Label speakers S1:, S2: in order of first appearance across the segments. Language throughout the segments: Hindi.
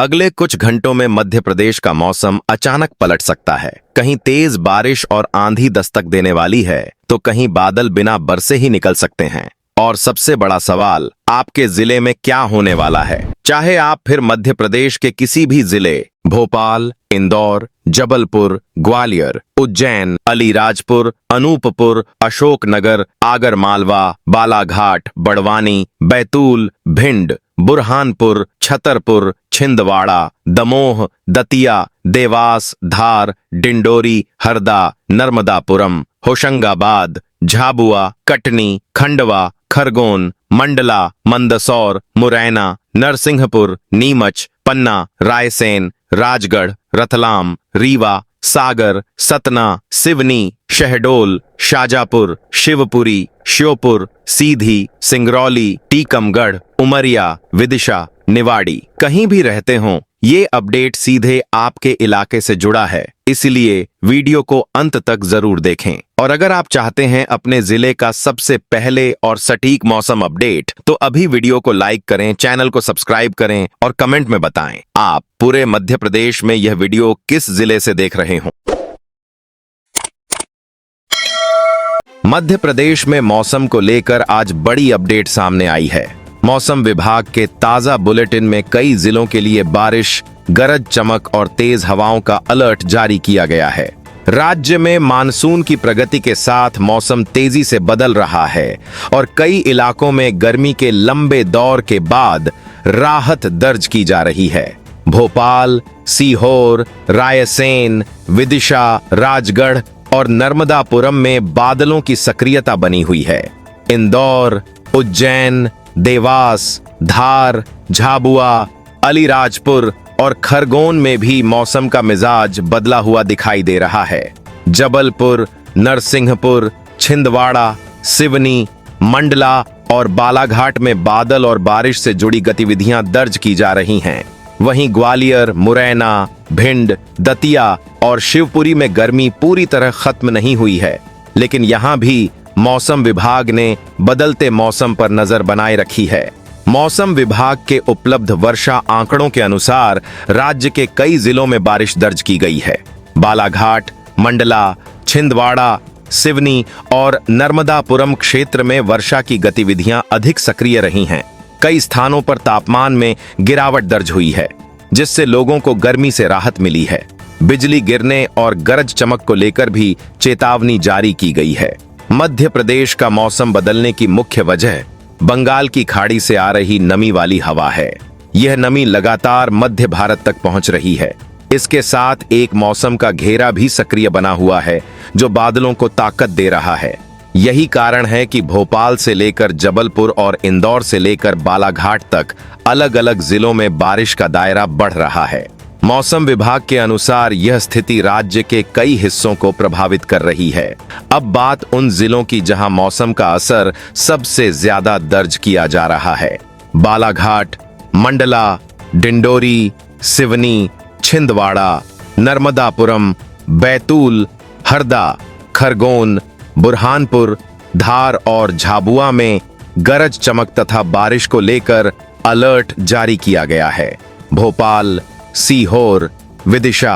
S1: अगले कुछ घंटों में मध्य प्रदेश का मौसम अचानक पलट सकता है। कहीं तेज बारिश और आंधी दस्तक देने वाली है, तो कहीं बादल बिना बरसे ही निकल सकते हैं। और सबसे बड़ा सवाल, आपके जिले में क्या होने वाला है? चाहे आप फिर मध्य प्रदेश के किसी भी जिले, भोपाल, इंदौर, जबलपुर, ग्वालियर, उज्जैन, अलीराजपुर, अनूपपुर, अशोकनगर, आगरमालवा, बालाघाट, बड़वानी, बैतूल, भिंड, बुरहानपुर, छतरपुर, छिंदवाड़ा, दमोह, दतिया, देवास, धार, डिंडोरी, हरदा, नर्मदापुरम, होशंगाबाद, झाबुआ, कटनी, खंडवा, खरगोन, मंडला, मंदसौर, मुरैना, नरसिंहपुर, नीमच, पन्ना, रायसेन, राजगढ़, रतलाम, रीवा, सागर, सतना, सिवनी, शहडोल, शाजापुर, शिवपुरी, श्योपुर, सीधी, सिंगरौली, टीकमगढ़, उमरिया, विदिशा, निवाड़ी, कहीं भी रहते हों, ये अपडेट सीधे आपके इलाके से जुड़ा है, इसलिए वीडियो को अंत तक जरूर देखें। और अगर आप चाहते हैं अपने जिले का सबसे पहले और सटीक मौसम अपडेट, तो अभी वीडियो को लाइक करें, चैनल को सब्सक्राइब करें और कमेंट में बताएं आप पूरे मध्य प्रदेश में यह वीडियो किस जिले से देख रहे हों। मध्य प्रदेश में मौसम को लेकर आज बड़ी अपडेट सामने आई है। मौसम विभाग के ताजा बुलेटिन में कई जिलों के लिए बारिश, गरज चमक और तेज हवाओं का अलर्ट जारी किया गया है। राज्य में मानसून की प्रगति के साथ मौसम तेजी से बदल रहा है और कई इलाकों में गर्मी के लंबे दौर के बाद राहत दर्ज की जा रही है। भोपाल, सीहोर, रायसेन, विदिशा, राजगढ़ और नर्मदापुरम में बादलों की सक्रियता बनी हुई है। इंदौर, उज्जैन, देवास, धार, झाबुआ, अलीराजपुर और खरगोन में भी मौसम का मिजाज बदला हुआ दिखाई दे रहा है। जबलपुर, नरसिंहपुर, छिंदवाड़ा, सिवनी, मंडला और बालाघाट में बादल और बारिश से जुड़ी गतिविधियां दर्ज की जा रही हैं। वहीं ग्वालियर, मुरैना, भिंड, दतिया और शिवपुरी में गर्मी पूरी तरह खत्म नहीं हुई है, लेकिन यहां भी मौसम विभाग ने बदलते मौसम पर नजर बनाए रखी है। मौसम विभाग के उपलब्ध वर्षा आंकड़ों के अनुसार राज्य के कई जिलों में बारिश दर्ज की गई है। बालाघाट, मंडला, छिंदवाड़ा, सिवनी और नर्मदापुरम क्षेत्र में वर्षा की गतिविधियां अधिक सक्रिय रही हैं। कई स्थानों पर तापमान में गिरावट दर्ज हुई है, जिससे लोगों को गर्मी से राहत मिली है। बिजली गिरने और गरज चमक को लेकर भी चेतावनी जारी की गई है। मध्य प्रदेश का मौसम बदलने की मुख्य वजह बंगाल की खाड़ी से आ रही नमी वाली हवा है। यह नमी लगातार मध्य भारत तक पहुंच रही है। इसके साथ एक मौसम का घेरा भी सक्रिय बना हुआ है, जो बादलों को ताकत दे रहा है। यही कारण है कि भोपाल से लेकर जबलपुर और इंदौर से लेकर बालाघाट तक अलग अलग जिलों में बारिश का दायरा बढ़ रहा है। मौसम विभाग के अनुसार यह स्थिति राज्य के कई हिस्सों को प्रभावित कर रही है। अब बात उन जिलों की जहां मौसम का असर सबसे ज्यादा दर्ज किया जा रहा है। बालाघाट, मंडला, डिंडोरी, सिवनी, छिंदवाड़ा, नर्मदापुरम, बैतूल, हरदा, खरगोन, बुरहानपुर, धार और झाबुआ में गरज चमक तथा बारिश को लेकर अलर्ट जारी किया गया है। भोपाल, सीहोर, विदिशा,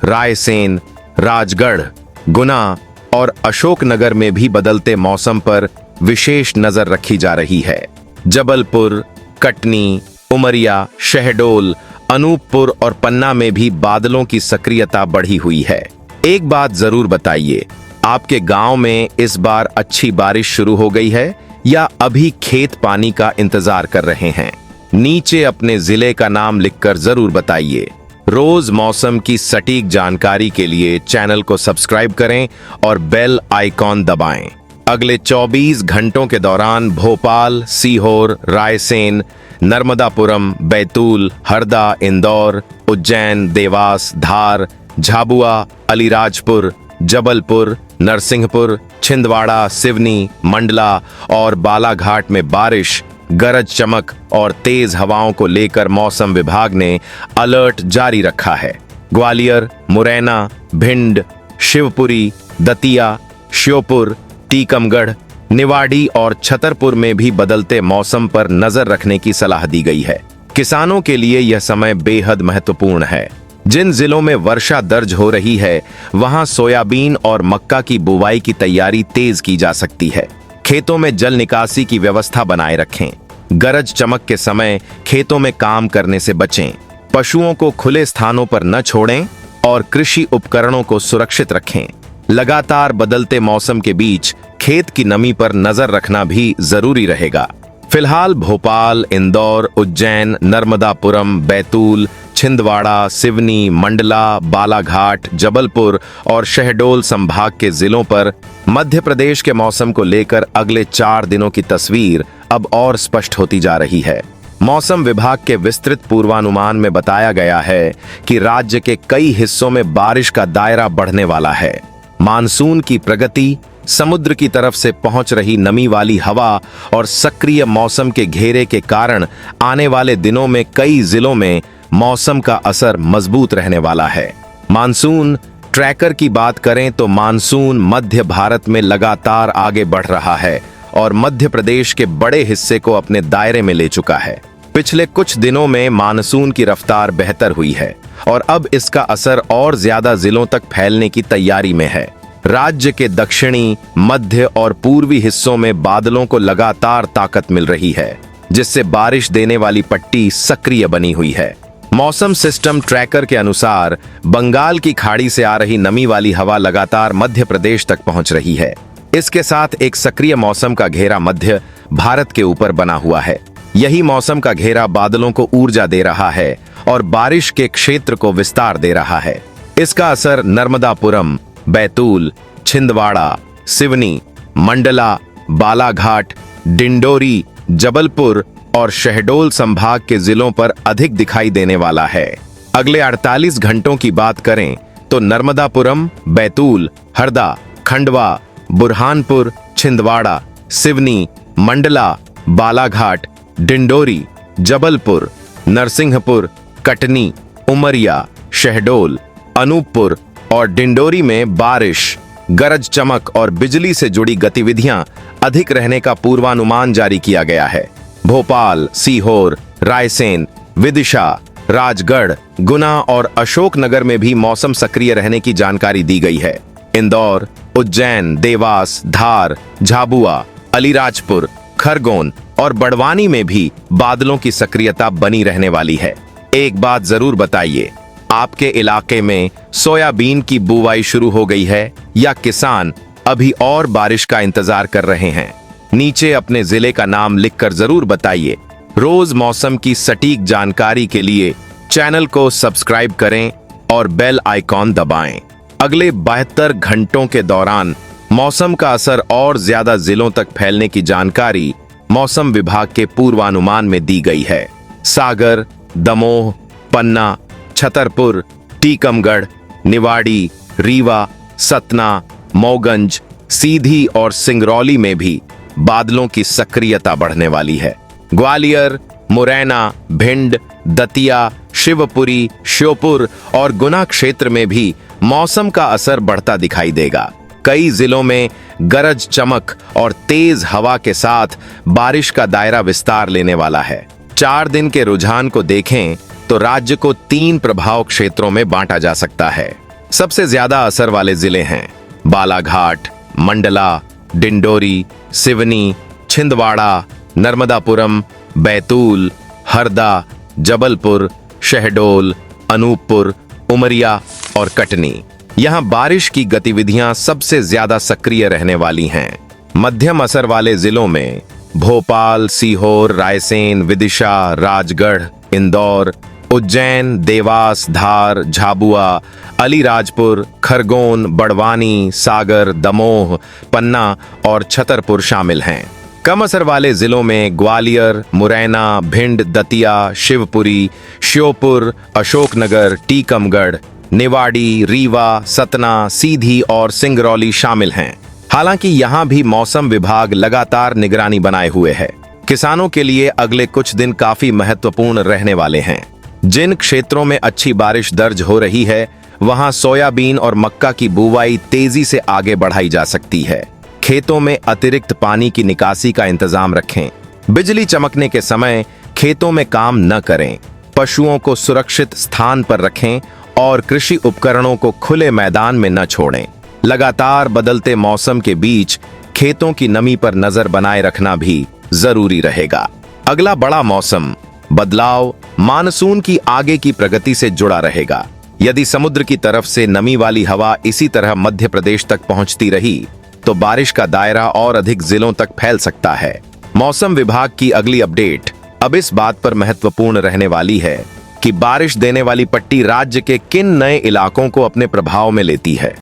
S1: रायसेन, राजगढ़, गुना और अशोकनगर में भी बदलते मौसम पर विशेष नजर रखी जा रही है। जबलपुर, कटनी, उमरिया, शहडोल, अनूपपुर और पन्ना में भी बादलों की सक्रियता बढ़ी हुई है। एक बात जरूर बताइए, आपके गांव में इस बार अच्छी बारिश शुरू हो गई है या अभी खेत पानी का इंतजार कर रहे हैं? नीचे अपने जिले का नाम लिखकर जरूर बताइए। रोज मौसम की सटीक जानकारी के लिए चैनल को सब्सक्राइब करें और बेल आइकॉन दबाएं। अगले 24 घंटों के दौरान भोपाल, सीहोर, रायसेन, नर्मदापुरम, बैतूल, हरदा, इंदौर, उज्जैन, देवास, धार, झाबुआ, अलीराजपुर, जबलपुर, नरसिंहपुर, छिंदवाड़ा, सिवनी, मंडला और बालाघाट में बारिश, गरज चमक और तेज हवाओं को लेकर मौसम विभाग ने अलर्ट जारी रखा है। ग्वालियर, मुरैना, भिंड, शिवपुरी, दतिया, श्योपुर, टीकमगढ़, निवाड़ी और छतरपुर में भी बदलते मौसम पर नजर रखने की सलाह दी गई है। किसानों के लिए यह समय बेहद महत्वपूर्ण है। जिन जिलों में वर्षा दर्ज हो रही है वहां सोयाबीन और मक्का की बुवाई की तैयारी तेज की जा सकती है। खेतों में जल निकासी की व्यवस्था बनाए रखें। गरज चमक के समय खेतों में काम करने से बचें। पशुओं को खुले स्थानों पर न छोड़ें और कृषि उपकरणों को सुरक्षित रखें। लगातार बदलते मौसम के बीच खेत की नमी पर नजर रखना भी जरूरी रहेगा। फिलहाल भोपाल, इंदौर, उज्जैन, नर्मदापुरम, बैतूल, छिंदवाड़ा, सिवनी, मंडला, बालाघाट, जबलपुर और शहडोल संभाग के जिलों पर मध्य प्रदेश के मौसम को लेकर अगले 4 दिनों की तस्वीर अब और स्पष्ट होती जा रही है। मौसम विभाग के विस्तृत पूर्वानुमान में बताया गया है कि राज्य के कई हिस्सों में बारिश का दायरा बढ़ने वाला है। मानसून की प्रगति, समुद्र की तरफ से पहुंच रही नमी वाली हवा और सक्रिय मौसम के घेरे के कारण आने वाले दिनों में कई जिलों में मौसम का असर मजबूत रहने वाला है। मानसून ट्रैकर की बात करें तो मानसून मध्य भारत में लगातार आगे बढ़ रहा है और मध्य प्रदेश के बड़े हिस्से को अपने दायरे में ले चुका है। पिछले कुछ दिनों में मानसून की रफ्तार बेहतर हुई है और अब इसका असर और ज्यादा जिलों तक फैलने की तैयारी में है। राज्य के दक्षिणी, मध्य और पूर्वी हिस्सों में बादलों को लगातार ताकत मिल रही है, जिससे बारिश देने वाली पट्टी सक्रिय बनी हुई है। मौसम सिस्टम ट्रैकर के अनुसार बंगाल की खाड़ी से आ रही नमी वाली हवा लगातार मध्य प्रदेश तक पहुंच रही है। इसके साथ एक सक्रिय मौसम का घेरा मध्य भारत के ऊपर बना हुआ है। यही मौसम का घेरा बादलों को ऊर्जा दे रहा है और बारिश के क्षेत्र को विस्तार दे रहा है। इसका असर नर्मदापुरम, बैतूल, छिंदवाड़ा, सिवनी, मंडला, बालाघाट, डिंडोरी, जबलपुर और शहडोल संभाग के जिलों पर अधिक दिखाई देने वाला है। अगले 48 घंटों की बात करें तो नर्मदापुरम, बैतूल, हरदा, खंडवा, बुरहानपुर, छिंदवाड़ा, सिवनी, मंडला, बालाघाट, डिंडोरी, जबलपुर, नरसिंहपुर, कटनी, उमरिया, शहडोल, अनूपपुर और डिंडोरी में बारिश, गरज चमक और बिजली से जुड़ी गतिविधियां अधिक रहने का पूर्वानुमान जारी किया गया है। भोपाल, सीहोर, रायसेन, विदिशा, राजगढ़, गुना और अशोकनगर में भी मौसम सक्रिय रहने की जानकारी दी गई है। इंदौर, उज्जैन, देवास, धार, झाबुआ, अलीराजपुर, खरगोन और बड़वानी में भी बादलों की सक्रियता बनी रहने वाली है। एक बात जरूर बताइए, आपके इलाके में सोयाबीन की बुवाई शुरू हो गई है या किसान अभी और बारिश का इंतजार कर रहे हैं? नीचे अपने जिले का नाम लिखकर जरूर बताइए। रोज मौसम की सटीक जानकारी के लिए चैनल को सब्सक्राइब करें और बेल आइकॉन दबाएं। अगले 72 घंटों के दौरान मौसम का असर और ज्यादा जिलों तक फैलने की जानकारी मौसम विभाग के पूर्वानुमान में दी गई है। सागर, दमोह, पन्ना, छतरपुर, टीकमगढ़, निवाड़ी, रीवा, सतना, मऊगंज, सीधी और सिंगरौली में भी बादलों की सक्रियता बढ़ने वाली है। ग्वालियर, मुरैना, भिंड, दतिया, शिवपुरी, श्योपुर और गुना क्षेत्र में भी मौसम का असर बढ़ता दिखाई देगा। कई जिलों में गरज चमक और तेज हवा के साथ बारिश का दायरा विस्तार लेने वाला है। 4 दिन के रुझान को देखें तो राज्य को 3 प्रभाव क्षेत्रों में बांटा जा सकता है। सबसे ज्यादा असर वाले जिले हैं बालाघाट, मंडला, डिंडोरी, सिवनी, छिंदवाड़ा, नर्मदापुरम, बैतूल, हरदा, जबलपुर, शहडोल, अनूपपुर, उमरिया और कटनी। यहां बारिश की गतिविधियां सबसे ज्यादा सक्रिय रहने वाली हैं। मध्यम असर वाले जिलों में भोपाल, सीहोर, रायसेन, विदिशा, राजगढ़, इंदौर, उज्जैन, देवास, धार, झाबुआ, अलीराजपुर, खरगोन, बड़वानी, सागर, दमोह, पन्ना और छतरपुर शामिल हैं। कम असर वाले जिलों में ग्वालियर, मुरैना, भिंड, दतिया, शिवपुरी, श्योपुर, अशोकनगर, टीकमगढ़, निवाड़ी, रीवा, सतना, सीधी और सिंगरौली शामिल हैं। हालांकि यहां भी मौसम विभाग लगातार निगरानी बनाए हुए है। किसानों के लिए अगले कुछ दिन काफी महत्वपूर्ण रहने वाले हैं। जिन क्षेत्रों में अच्छी बारिश दर्ज हो रही है वहां सोयाबीन और मक्का की बुवाई तेजी से आगे बढ़ाई जा सकती है। खेतों में अतिरिक्त पानी की निकासी का इंतजाम रखें। बिजली चमकने के समय खेतों में काम न करें, पशुओं को सुरक्षित स्थान पर रखें और कृषि उपकरणों को खुले मैदान में न छोड़ें। लगातार बदलते मौसम के बीच खेतों की नमी पर नजर बनाए रखना भी जरूरी रहेगा। अगला बड़ा मौसम बदलाव मानसून की आगे की प्रगति से जुड़ा रहेगा। यदि समुद्र की तरफ से नमी वाली हवा इसी तरह मध्य प्रदेश तक पहुंचती रही तो बारिश का दायरा और अधिक जिलों तक फैल सकता है। मौसम विभाग की अगली अपडेट अब इस बात पर महत्वपूर्ण रहने वाली है कि बारिश देने वाली पट्टी राज्य के किन नए इलाकों को अपने प्रभाव में लेती है।